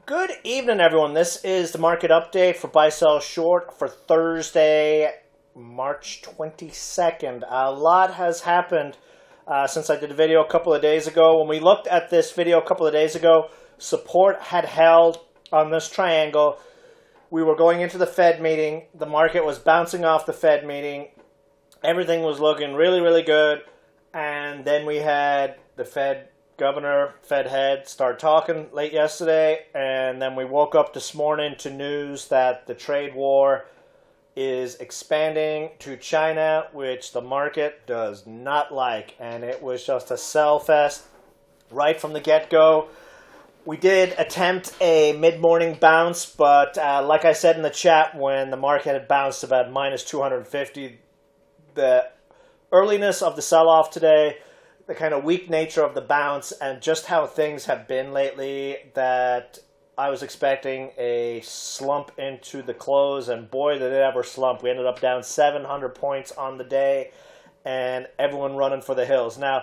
Good evening, everyone. This is the market update for buy sell short for Thursday, March 22nd. A lot has happened since I did a video a couple of days ago. When we looked at this video a couple of days ago, support had held on this triangle. We were going into the Fed meeting. The market was bouncing off the Fed meeting. Everything was looking really, really good. And then we had the Fed governor, Fed head, start talking late yesterday, and then we woke up this morning to news that the trade war is expanding to China, which the market does not like, and it was just a sell fest right from the get-go. We did attempt a mid-morning bounce, but like I said in the chat, when the market had bounced about minus 250, the earliness of the sell-off today, the kind of weak nature of the bounce, and just how things have been lately, that I was expecting a slump into the close, and boy, did it ever slump. We ended up down 700 points on the day, and everyone running for the hills. Now,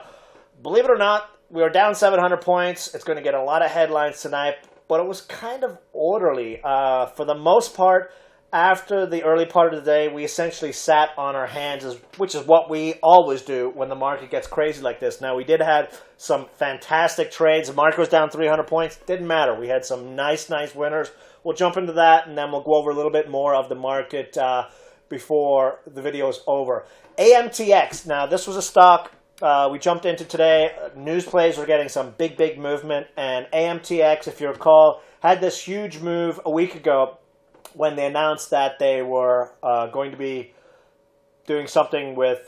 believe it or not, we were down 700 points. It's going to get a lot of headlines tonight, but it was kind of orderly. For the most part, after the early part of the day, we essentially sat on our hands, which is what we always do when the market gets crazy like this. Now, we did have some fantastic trades. The market was down 300 points. Didn't matter. We had some nice winners. We'll jump into that, and then we'll go over a little bit more of the market before the video is over. AMTX. Now, this was a stock we jumped into today. News plays were getting some big movement, and AMTX, if you recall, had this huge move a week ago when they announced that they were going to be doing something with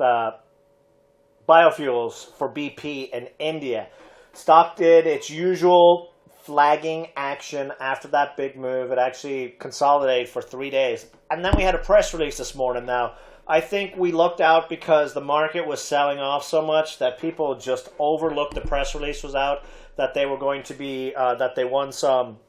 biofuels for BP in India. Stock did its usual flagging action after that big move. It actually consolidated for 3 days. And then we had a press release this morning. Now, I think we looked out because the market was selling off so much that people just overlooked the press release was out, that they were going to be, that they won some,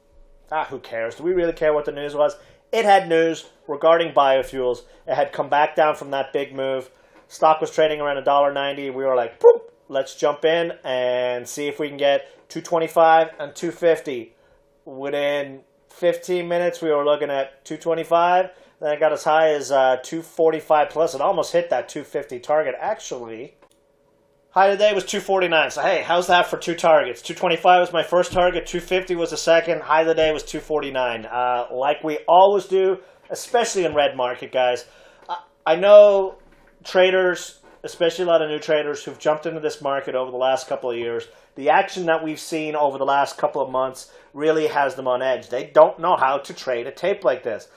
who cares? Do we really care what the news was? It had news regarding biofuels. It had come back down from that big move. Stock was trading around $1.90. We were like, boop, let's jump in and see if we can get 225 and 250. Within 15 minutes, we were looking at 225. Then it got as high as 245 plus. It almost hit that 250 target. Actually, high today was 249. So, hey, how's that for two targets? 225 was my first target. 250 was the second. High of the day was 249. Like we always do, especially in red market, guys. I know traders, especially a lot of new traders who've jumped into this market over the last couple of years, the action that we've seen over the last couple of months really has them on edge. They don't know how to trade a tape like this.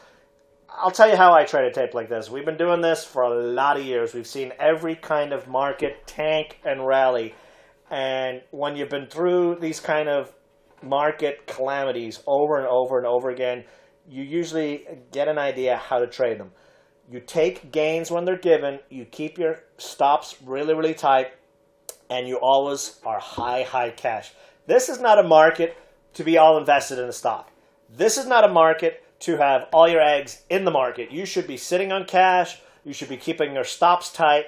I'll tell you how I trade a tape like this. We've been doing this for a lot of years. We've seen every kind of market tank and rally. And when you've been through these kind of market calamities over and over again, you usually get an idea how to trade them. You take gains when they're given, you keep your stops really tight, and you always are high cash. This is not a market to be all invested in a stock. This is not a market to have all your eggs in the market. You should be sitting on cash. You should be keeping your stops tight.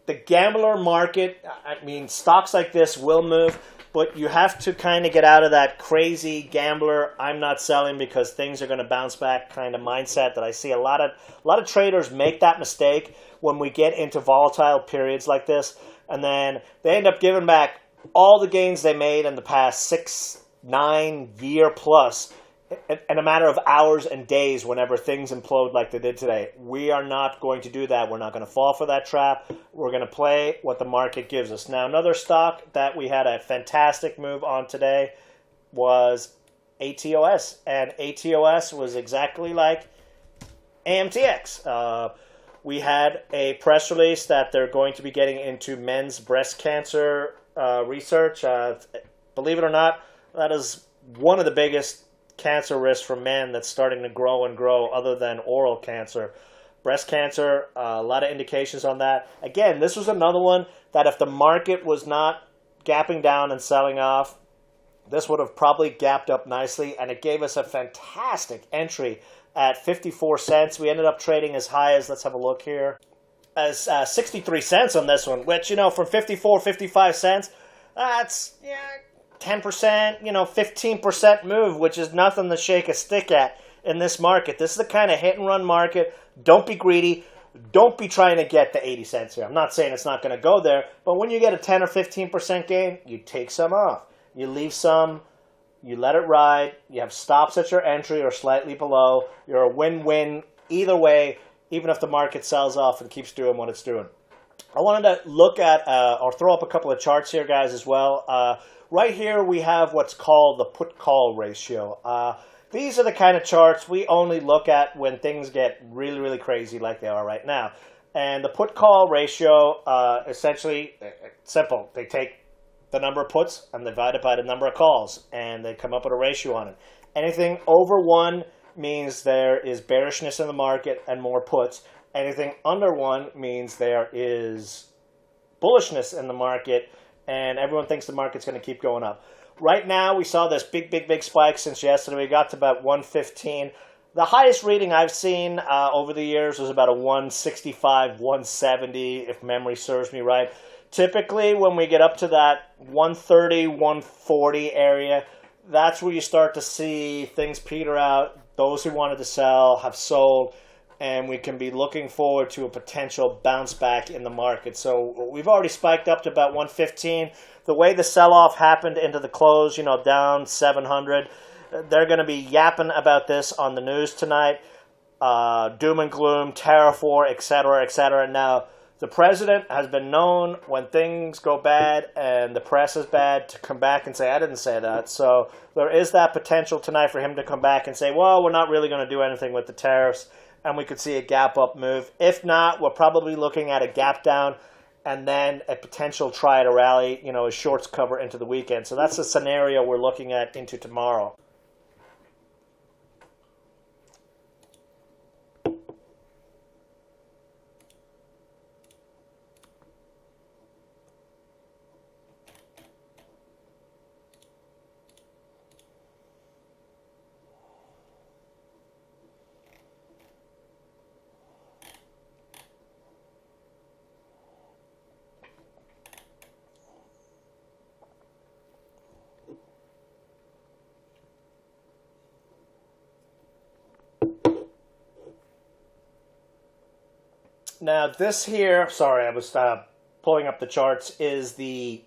The gambler market, I mean, stocks like this will move, but you have to kind of get out of that crazy gambler, I'm not selling because things are going to bounce back kind of mindset that I see a lot of traders make that mistake when we get into volatile periods like this, and then they end up giving back all the gains they made in the past 6-9 year plus in a matter of hours and days whenever things implode like they did today. We are not going to do that. We're not going to fall for that trap. We're going to play what the market gives us. Now, another stock that we had a fantastic move on today was ATOS. And ATOS was exactly like AMTX. We had a press release that they're going to be getting into men's breast cancer research. Believe it or not, that is one of the biggest cancer risk for men that's starting to grow other than oral cancer. Breast cancer, a lot of indications on that. Again, this was another one that if the market was not gapping down and selling off, this would have probably gapped up nicely, and it gave us a fantastic entry at 54 cents. We ended up trading as high as, let's have a look here, as 63 cents on this one, which, you know, from 55 cents, that's, yeah, 10%, 15% move, which is nothing to shake a stick at in this market. This is the kind of hit and run market. Don't be greedy. Don't be trying to get the 80 cents here. I'm not saying it's not going to go there, but when you get a 10 or 15% gain, you take some off. You leave some, you let it ride, you have stops at your entry or slightly below. You're a win-win either way, even if the market sells off and keeps doing what it's doing. I wanted to look at, or throw up a couple of charts here, guys, as well. Right here, we have what's called the put-call ratio. These are the kind of charts we only look at when things get really, really crazy like they are right now. And the put-call ratio, essentially, simple. They take the number of puts and divide it by the number of calls, and they come up with a ratio on it. Anything over 1 means there is bearishness in the market and more puts. Anything under 1 means there is bullishness in the market, and everyone thinks the market's going to keep going up. Right now, we saw this big spike since yesterday. We got to about 115. The highest reading I've seen over the years was about a 165, 170, if memory serves me right. Typically, when we get up to that 130, 140 area, that's where you start to see things peter out. Those who wanted to sell have sold, and we can be looking forward to a potential bounce back in the market. So we've already spiked up to about 115. The way the sell-off happened into the close, down 700, they're going to be yapping about this on the news tonight. Doom and gloom, tariff war, etc., etc. Now, the president has been known when things go bad and the press is bad to come back and say, I didn't say that. So there is that potential tonight for him to come back and say, well, we're not really going to do anything with the tariffs, and we could see a gap up move. If not, we're probably looking at a gap down and then a potential try to rally, as shorts cover into the weekend. So that's a scenario we're looking at into tomorrow. Now, this here, sorry, I was pulling up the charts, is the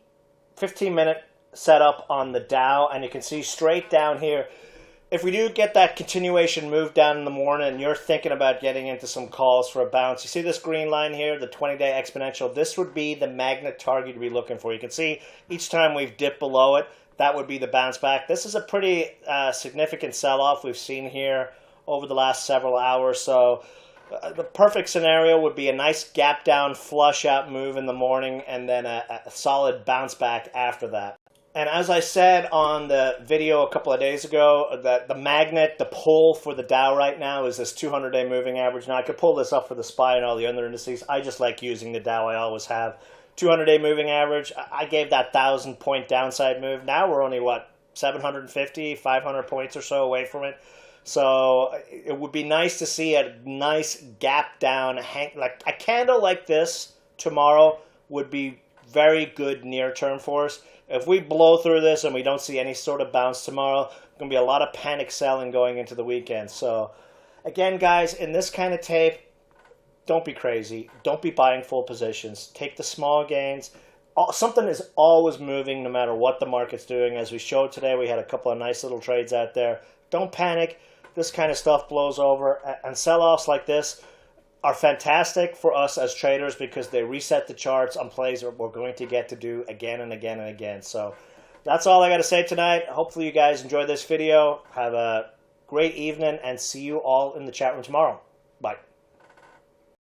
15-minute setup on the Dow, and you can see straight down here, if we do get that continuation move down in the morning and you're thinking about getting into some calls for a bounce, you see this green line here, the 20-day exponential, this would be the magnet target to be looking for. You can see each time we've dipped below it, that would be the bounce back. This is a pretty significant sell-off we've seen here over the last several hours, so the perfect scenario would be a nice gap down, flush out move in the morning, and then a solid bounce back after that. And as I said on the video a couple of days ago, that the magnet, the pull for the Dow right now is this 200-day moving average. Now, I could pull this up for the SPY and all the other indices. I just like using the Dow. I always have. 200-day moving average, I gave that 1,000-point downside move. Now we're only, 750, 500 points or so away from it. So it would be nice to see a nice gap down, like a candle like this tomorrow would be very good near term for us. If we blow through this and we don't see any sort of bounce tomorrow, there's going to be a lot of panic selling going into the weekend. So again, guys, in this kind of tape, don't be crazy. Don't be buying full positions. Take the small gains. Something is always moving no matter what the market's doing. As we showed today, we had a couple of nice little trades out there. Don't panic. This kind of stuff blows over, and sell-offs like this are fantastic for us as traders because they reset the charts on plays that we're going to get to do again and again and again. So that's all I got to say tonight. Hopefully you guys enjoyed this video. Have a great evening, and see you all in the chat room tomorrow. Bye.